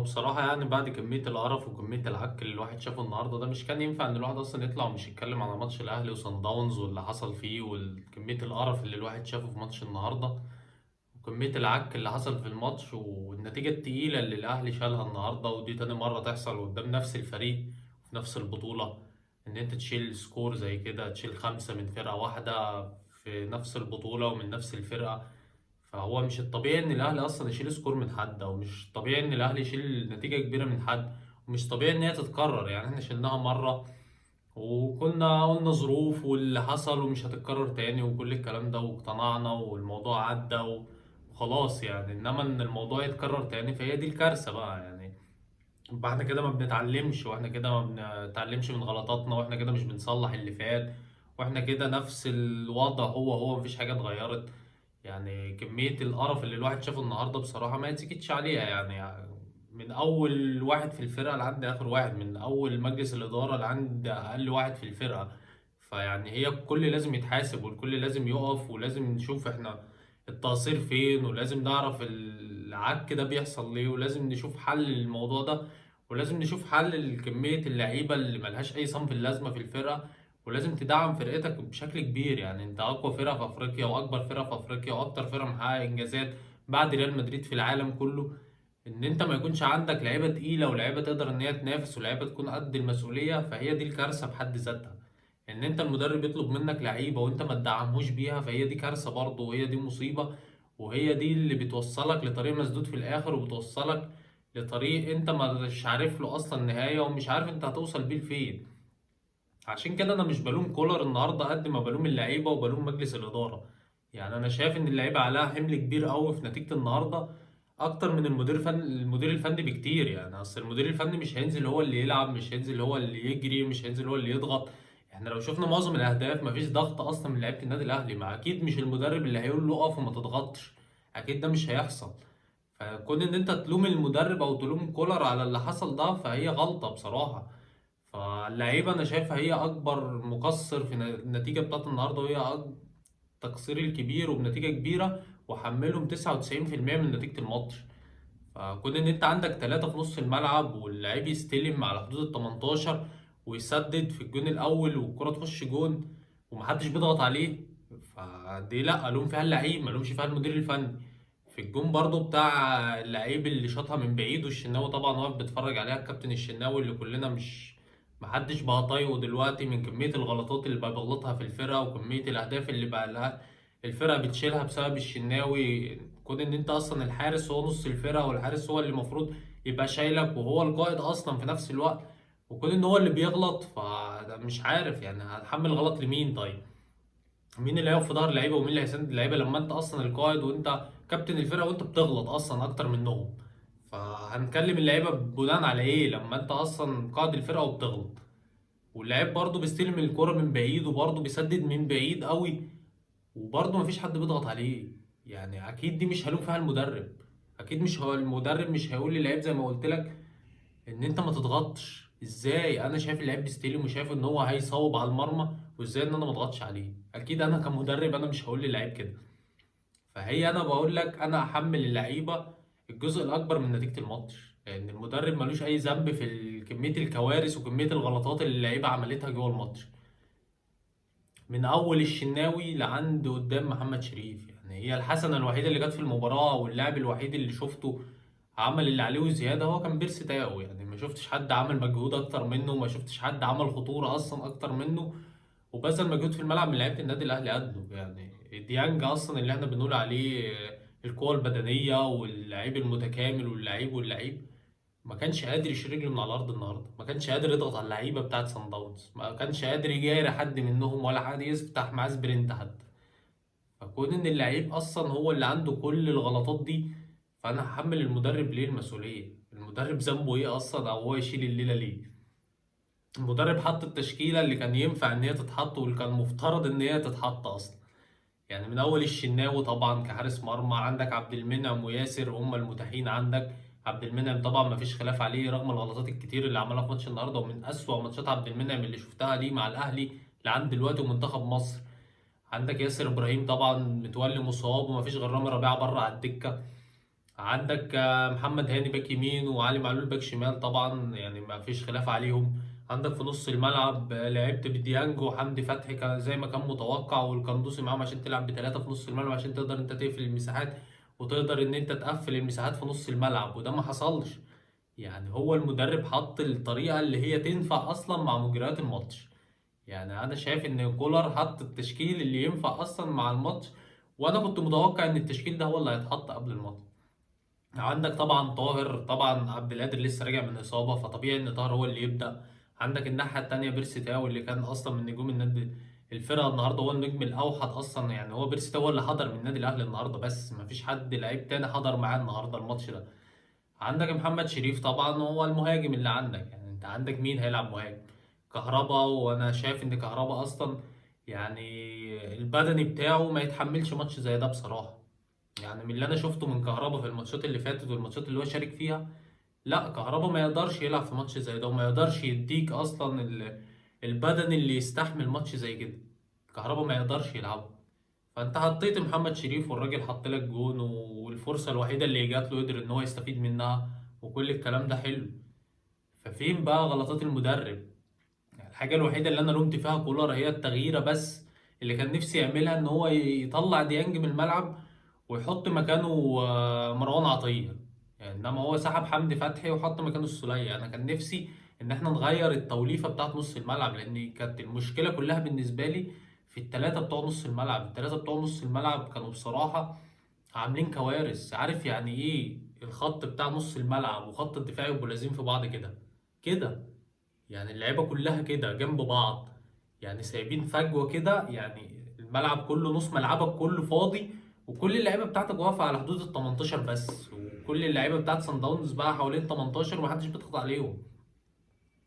بصراحة يعني بعد كمية القرف وكمية العك اللي الواحد شافه النهاردة ده مش كان ينفع إن الواحد أصلا يطلع ومش يتكلم على ماتش الأهلي وصن داونز واللي حصل فيه وكمية القرف اللي الواحد شافه في ماتش النهاردة وكمية العك اللي حصل في الماتش والنتيجة التقيلة اللي الأهلي شالها النهاردة، ودي تاني مرة تحصل قدام نفس الفريق في نفس البطولة. إن أنت تشيل سكور زي كده، تشيل خمسة من فرقة واحدة في نفس البطولة ومن نفس الفرقة. فهو مش الطبيعي ان الاهلي اصلا يشيل سكور من حد، او مش طبيعي ان الاهلي يشيل نتيجه كبيره من حد، ومش طبيعي ان هي تتكرر. يعني احنا شلناها مره وكنا قلنا ظروف واللي حصل ومش هتتكرر تاني وكل الكلام ده واقتنعنا والموضوع عدى وخلاص يعني. انما ان الموضوع يتكرر تاني فهي دي الكارثه بقى يعني. يبقى احنا كده ما بنتعلمش، واحنا كده ما بنتعلمش من غلطاتنا، واحنا كده مش بنصلح اللي فات، واحنا كده نفس الوضع هو مفيش حاجه اتغيرت. يعني كمية القرف اللي الواحد شافه النهاردة بصراحة ما يتسكتش عليها يعني من أول واحد في الفرقة لعند آخر واحد، من أول مجلس الإدارة لعند أقل واحد في الفرقة. فيعني هي الكل لازم يتحاسب والكل لازم يقف، ولازم نشوف احنا التقصير فين، ولازم نعرف العك ده بيحصل ليه، ولازم نشوف حل للموضوع ده، ولازم نشوف حل لكمية اللعيبة اللي ملهاش أي صنف اللازمة في الفرقة. ولازم تدعم فرقتك بشكل كبير. يعني انت اقوى فرقه في افريقيا واكبر فرقه في افريقيا واكتر فرقه محققه انجازات بعد ريال مدريد في العالم كله. ان انت ما يكونش عندك لعيبه تقيله ولاعيبه تقدر ان هي تنافس ولاعيبه تكون قد المسؤوليه، فهي دي الكارثه بحد ذاتها. ان انت المدرب يطلب منك لعيبه وانت ما تدعمهوش بيها، فهي دي كارثه برضه، وهي دي مصيبه. وهي دي اللي بتوصلك لطريق مسدود في الاخر، وبتوصلك لطريق انت مش عارف له اصلا نهايه، ومش عارف انت هتوصل بيه لفين. عشان كده انا مش بلوم كولر النهارده قد ما بلوم اللعيبه وبلوم مجلس الاداره. يعني انا شايف ان اللعيبه عليها حمل كبير قوي في نتيجه النهارده، اكتر من المدير الفني بكتير. يعني اصل المدير الفني مش هينزل هو اللي يلعب، مش هينزل هو اللي يجري، مش هينزل هو اللي يضغط. احنا لو شفنا معظم الاهداف مفيش ضغط اصلا من لعيبه النادي الاهلي. ما اكيد مش المدرب اللي هيقول له اقف وما تضغطش، اكيد ده مش هيحصل. فكون ان انت تلوم المدرب او تلوم كولر على اللي حصل ده فهي غلطه بصراحه. فاللعيبة أنا شايفها هي أكبر مقصر في النتيجة بتاعت النهاردة، وهي التقصير الكبير وبنتيجة كبيرة، وحملهم 99% من نتيجة الماتش. فكون إن أنت عندك ثلاثة في نص الملعب واللعيب يستلم على حدود ال 18 ويسدد في الجون الأول والكرة تخش جون ومحدش بيضغط عليه، فدي لأ ألوم فيها اللعيب، ملومش فيها المدير الفني. في الجون برضو بتاع اللعيب اللي شاطها من بعيد والشناوي طبعا واقف بيتفرج عليها، الكابتن الشناوي اللي كلنا مش محدش بقى طايقه دلوقتي من كمية الغلطات اللي بقى بيغلطها في الفرقة وكمية الأهداف اللي بقى لها الفرقة بتشيلها بسبب الشناوي. كون إن أنت أصلا الحارس هو نص الفرقة، والحارس هو اللي المفروض يبقى شايلك وهو القائد أصلا في نفس الوقت، وكون إن هو اللي بيغلط فمش عارف يعني هتحمل غلط لمين طيب؟ مين اللي هيقف في ظهر اللعيبه ومين اللي هيساند اللعيبه لما انت اصلا القائد وانت كابتن الفرقه وانت بتغلط اصلا اكتر منهم؟ فهنكلم اللعيبه بناء على ايه لما انت اصلا قائد الفرقه وبتغلط؟ واللعيب برضه بيستلم الكرة من بعيد وبرضه بيسدد من بعيد قوي وبرضه مفيش حد بيضغط عليه. يعني اكيد دي مش هلوم فيها المدرب. اكيد مش هو المدرب مش هيقول للعيب زي ما قلت لك ان انت ما تضغطش. ازاي انا شايف اللعيب بيستلم وشايف ان هو هيصوب على المرمى، وازاي ان انا ما اضغطش عليه؟ اكيد انا كمدرب انا مش هقول للعيب كده. فهي انا بقول لك انا احمل اللعيبه الجزء الاكبر من نتيجه الماتش، لان المدرب ملوش اي ذنب في كميه الكوارث وكميه الغلطات اللي اللعيبه عملتها جوه الماتش، من اول الشناوي لعند قدام محمد شريف. يعني هي الحسنه الوحيده اللي جت في المباراه واللاعب الوحيد اللي شفته عمل اللي عليه وزياده هو كان بيرسي تاو. يعني ما شفتش حد عمل مجهود اكتر منه، ما شفتش حد عمل خطوره اصلا اكتر منه وبذل مجهود في الملعب من لعيبه النادي الاهلي قده. يعني ديانج اصلا اللي احنا بنقول عليه القوه البدنيه واللعيب المتكامل واللعيب ما كانش قادر يشيل رجله من على الارض النهارده، ما كانش قادر يضغط على اللعيبه بتاعه سان داونز، ما كانش قادر يجاري حد منهم ولا حد يفتح معاه سبرنت حتى. فكون ان اللعيب اصلا هو اللي عنده كل الغلطات دي، فانا هحمل المدرب ليه المسؤوليه؟ المدرب ذنبه ايه اصلا؟ او هو يشيل الليله ليه؟ المدرب حط التشكيله اللي كان ينفع ان هي تتحط واللي كان مفترض ان هي تتحط اصلا. يعني من اول الشناوي طبعا كحارس مرمى، عندك عبد المنعم وياسر هم المتاحين عندك. عبد المنعم طبعا ما فيش خلاف عليه رغم الغلطات الكتير اللي عملها في ماتش النهارده، ومن اسوأ ماتشات عبد المنعم اللي شفتها ليه مع الاهلي لعند دلوقتي ومنتخب مصر. عندك ياسر ابراهيم طبعا متولي مصاب وما فيش غير رامي ربيعه بره على الدكه. عندك محمد هاني باك يمين وعلي معلول باك شمال، طبعا يعني ما فيش خلاف عليهم. عندك في نص الملعب لعبت بديانج وحمدي فتحي كان زي ما كان متوقع، والقندوسي معاهم عشان تلعب بثلاثة في نص الملعب عشان تقدر انت تقفل المساحات وتقدر ان انت تقفل المساحات في نص الملعب، وده ما حصلش. يعني هو المدرب حط الطريقة اللي هي تنفع اصلا مع مجريات الماتش. يعني انا شايف ان كولر حط التشكيل اللي ينفع اصلا مع الماتش، وانا كنت متوقع ان التشكيل ده هو اللي هيتحط قبل الماتش. عندك طبعا طاهر، طبعا عبد القادر لسه راجع من اصابه، فطبيعي ان طاهر هو اللي يبدا. عندك الناحيه التانيه بيرسي تاو اللي كان اصلا من نجوم النادي الفرقه النهارده، هو النجم الاوحد اصلا. يعني هو بيرسي تاو هو اللي حضر من النادي الاهلي النهارده، بس مفيش حد لعيب تاني حضر معاه النهارده الماتش ده. عندك محمد شريف طبعا هو المهاجم اللي عندك. يعني انت عندك مين هيلعب مهاجم؟ كهربا، وانا شايف ان كهربا اصلا يعني البدني بتاعه ما يتحملش ماتش زي ده بصراحه. يعني من اللي انا شفته من كهربا في الماتشات اللي فاتت والماتشات اللي هو شارك فيها، لا كهربا ما يقدرش يلعب في ماتش زي ده، وما يقدرش يديك اصلا البدن اللي يستحمل ماتش زي كده. كهربا ما يقدرش يلعبه. فانت حطيت محمد شريف والراجل حط لك جون، والفرصة الوحيدة اللي جات له قدر ان هو يستفيد منها، وكل الكلام ده حلو. ففين بقى غلطات المدرب؟ يعني الحاجة الوحيدة اللي انا لومت فيها كولر هي التغييرة بس، اللي كان نفسي يعملها ان هو يطلع ديانج من الملعب ويحط مكانه مروان عطية. يعني انما هو سحب حمدي فتحي وحط مكانه السولية. انا كان نفسي ان احنا نغير التوليفة بتاعت نص الملعب، لان كانت المشكلة كلها بالنسبة لي في الثلاثة بتوع نص الملعب. الثلاثة بتوع نص الملعب كانوا بصراحة عاملين كوارث. عارف يعني ايه الخط بتاع نص الملعب وخط الدفاع يبقوا لازم في بعض كده كده؟ يعني اللعيبه كلها كده جنب بعض، يعني سايبين فجوه كده. يعني الملعب كله، نص ملعبك كله فاضي، وكل اللعيبه بتاعتك واقفه على حدود ال 18 بس، وكل اللعيبه بتاعت سان داونز بقى حوالين 18 ومحدش بيضغط عليهم.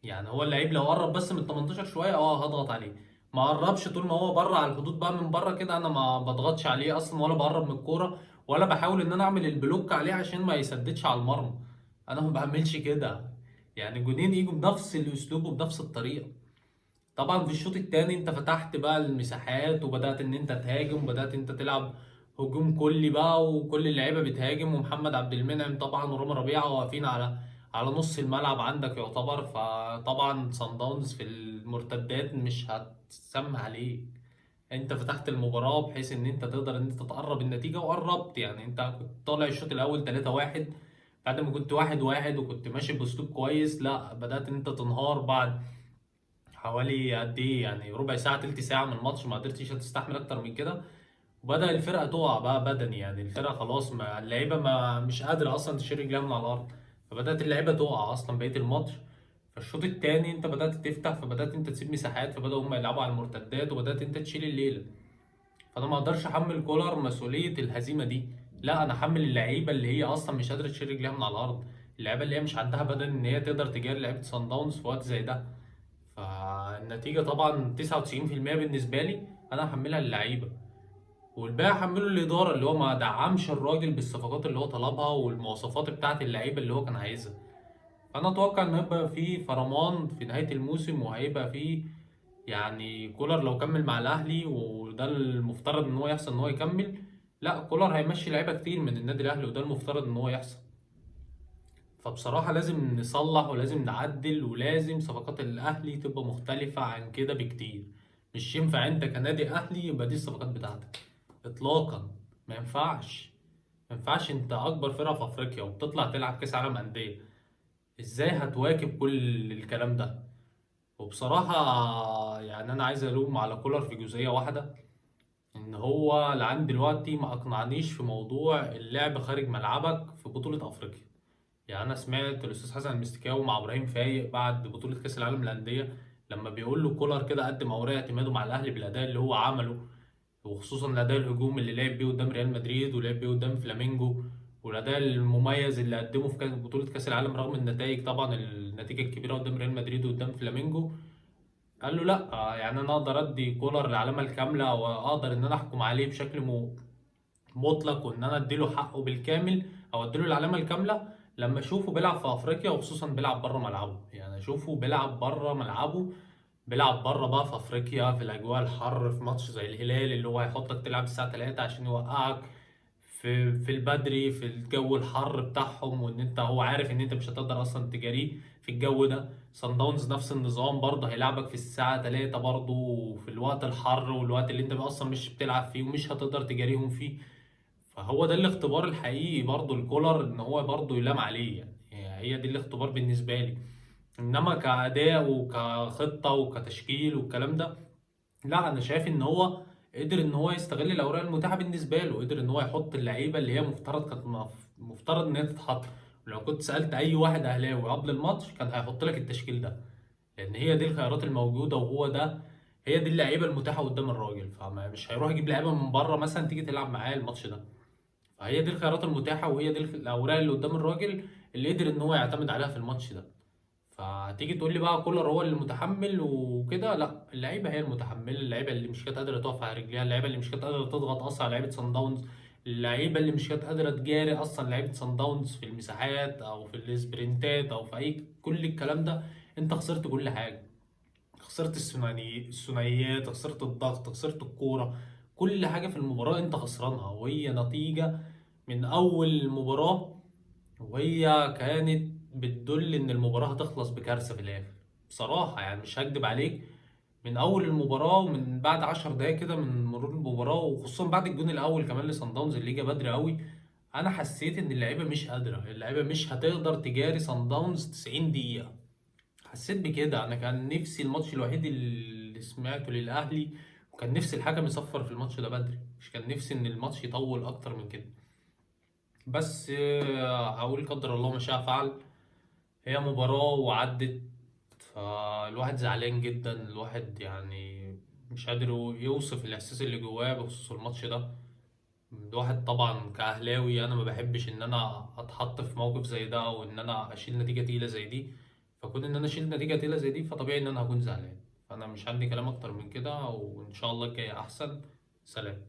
يعني هو اللعيب لو قرب بس من ال 18 شويه هضغط عليه. ما قربش طول ما هو بره على الحدود بقى من بره كده، انا ما بضغطش عليه اصلا ولا بقرب من الكوره، ولا بحاول ان انا اعمل البلوك عليه عشان ما يسددش على المرمى. انا ما بعملش كده. يعني جونين يجوا بنفس الاسلوب وبنفس الطريقه. طبعا في الشوط الثاني انت فتحت بقى المساحات وبدأت ان انت تهاجم وبدأت انت تلعب هجوم كلي بقى، وكل اللعيبه بتهاجم، ومحمد عبد المنعم طبعا ورامي ربيعه واقفين على نص الملعب عندك يعتبر. فطبعا صن داونز في المرتدات مش هتسمى عليك. انت فتحت المباراه بحيث ان انت تقدر ان انت تقرب النتيجه، وقربت. يعني انت كنت طالع الشوط الاول 3-1، بعد ما كنت 1-1 وكنت ماشي باسلوب كويس، لا بدأت ان انت تنهار بعد حوالي قد ايه، يعني ربع ساعة تلت ساعة من الماتش ما قدرتش تستحمل اكتر من كده. وبدأ الفرقة تقع بقى بدني. يعني الفرقة خلاص، ما اللعيبة ما مش قادرة اصلا تشيل رجلها من على الارض. فبدأت اللعيبة تقع اصلا بقية الماتش. فالشوط التاني انت بدأت تفتح، فبدأت انت تسيب مساحات، فبدأوا هم يلعبوا على المرتدات وبدأت انت تشيل الليلة. فانا ما اقدرش احمل كولر مسؤولية الهزيمة دي. لا انا احمل اللعيبة اللي هي اصلا مش قادرة تشيل رجلها من على الارض، اللعيبة اللي هي مش عندها بدن ان هي تقدر تجاري لعيبة صن داونز في وقت زي ده. فالنتيجة طبعا 99% بالنسبة لي أنا هحملها للعيبة، والباقي هحمله للإدارة اللي هو ما دعمش الراجل بالصفقات اللي هو طلبها والمواصفات بتاعت اللعيبة اللي هو كان عايزها. فأنا أتوقع إن هيبقى في فرمان في نهاية الموسم، وهيبقى في يعني كولر لو كمل مع الأهلي، وده المفترض إن هو يحصل إن هو يكمل، لا كولر هيمشي لعيبة كتير من النادي الأهلي، وده المفترض إن هو يحصل. فبصراحة لازم نصلح ولازم نعدل، ولازم صفقات الأهلي تبقى مختلفة عن كده بكتير. مش ينفع أنت كنادي أهلي يبقى دي الصفقات بتاعتك إطلاقا. ما ينفعش. ما ينفعش. أنت أكبر فرقة في أفريقيا وبتطلع تلعب كأس عالم أندية، إزاي هتواكب كل الكلام ده؟ وبصراحة يعني أنا عايز ألوم على كولر في جزئية واحدة، إن هو لعند دلوقتي ما أقنعنيش في موضوع اللعب خارج ملعبك في بطولة أفريقيا. يعني انا سمعت الاستاذ حسن المستكاوي مع ابراهيم فايق بعد بطوله كاس العالم للانديه، لما بيقول له كولر كده قدم اوراق اعتماده مع الاهلي بالاداء اللي هو عمله، وخصوصا الاداء الهجومي اللي لعب بيه قدام ريال مدريد ولعب بيه قدام فلامينجو، والاداء المميز اللي قدمه في بطوله كاس العالم رغم النتائج، طبعا النتيجه الكبيره قدام ريال مدريد وقدام فلامينجو. قال له لا، يعني انا اقدر ادي كولر العلامه الكامله، واقدر ان انا احكم عليه بشكل مطلق، وان انا اديله حقه بالكامل او اديله العلامه الكامله لما اشوفه بيلعب في افريقيا، وخصوصا بيلعب بره ملعبه. يعني اشوفه بيلعب بره ملعبه، بيلعب بره بقى في افريقيا في الاجواء الحر، في ماتش زي الهلال اللي هو هيحطك تلعب الساعه 3 عشان يوقعك في البدري في الجو الحر بتاعهم، وان انت هو عارف ان انت مش هتقدر اصلا تجاريه في الجو ده. صن داونز نفس النظام برضه، هيلعبك في الساعة 3 برضه في الوقت الحر والوقت اللي انت اصلا مش بتلعب فيه ومش هتقدر تجاريهم فيه. فهو ده الاختبار الحقيقي برضه الكولر، ان هو برضه يلام عليه يعني هي دي الاختبار بالنسبة لي. انما كأداء وكخطة وكتشكيل والكلام ده، لا انا شايف ان هو قدر ان هو يستغل الاوراق المتاحه بالنسبه له، قدر ان هو يحط اللعيبه اللي هي مفترض كانت مفترض ان هي تتحط. لو كنت سالت اي واحد اهلاوي قبل الماتش كان هيحط لك التشكيل ده، لان هي دي الخيارات الموجوده، وهو ده هي دي اللعيبه المتاحه قدام الراجل. فمش هيروح يجيب لعيبه من بره مثلا تيجي تلعب معاه الماتش ده. فهي دي الخيارات المتاحه، وهي دي الاوراق اللي قدام الراجل اللي قدر ان هو يعتمد عليها في الماتش ده. فتيجي تقول لي بقى كولر هو اللي متحمل وكده؟ لا، اللعيبه هي المتحمله، اللعيبه اللي مش كانت قادره تقف على رجليها، اللعيبه اللي مش كانت قادره تضغط اصلا على لعيبه صن داونز، اللعيبه اللي مش كانت قادره تجاري اصلا لعيبه صن داونز في المساحات او في السبرنتات او في اي كل الكلام ده. انت خسرت كل حاجه، خسرت الثنائيات، خسرت الضغط، خسرت الكوره، كل حاجه في المباراه انت خسرانها، وهي نتيجه من اول المباراه، وهي كانت بتدل ان المباراة هتخلص بكارثة في الاخر. بصراحة يعني مش هكدب عليك، من اول المباراة ومن بعد 10 دقايق كده من مرور المباراة، وخصوصا بعد الجون الاول كمان لصن داونز اللي جه بدري قوي، انا حسيت ان اللعيبة مش قادرة، اللعيبة مش هتقدر تجاري صن داونز 90 دقيقة. حسيت بكده. انا كان نفسي الماتش الوحيد اللي سمعته للاهلي، وكان نفسي الحكم يصفر في الماتش ده بدري، مش كان نفسي ان الماتش يطول اكتر من كده. بس اقول قدر الله ما شاء فعل. هي مباراة وعدت، فالواحد زعلان جدا، الواحد يعني مش قادر يوصف الإحساس اللي جواه بخصوص الماتش ده. الواحد طبعا كأهلاوي أنا ما بحبش إن أنا أتحط في موقف زي ده، أو إن أنا أشيل نتيجة تقيلة زي دي. فكون إن أنا أشيل نتيجة تقيلة زي دي فطبيعي إن أنا هكون زعلان. فأنا مش عندي كلام أكتر من كده، وإن شاء الله الجاي أحسن. سلام.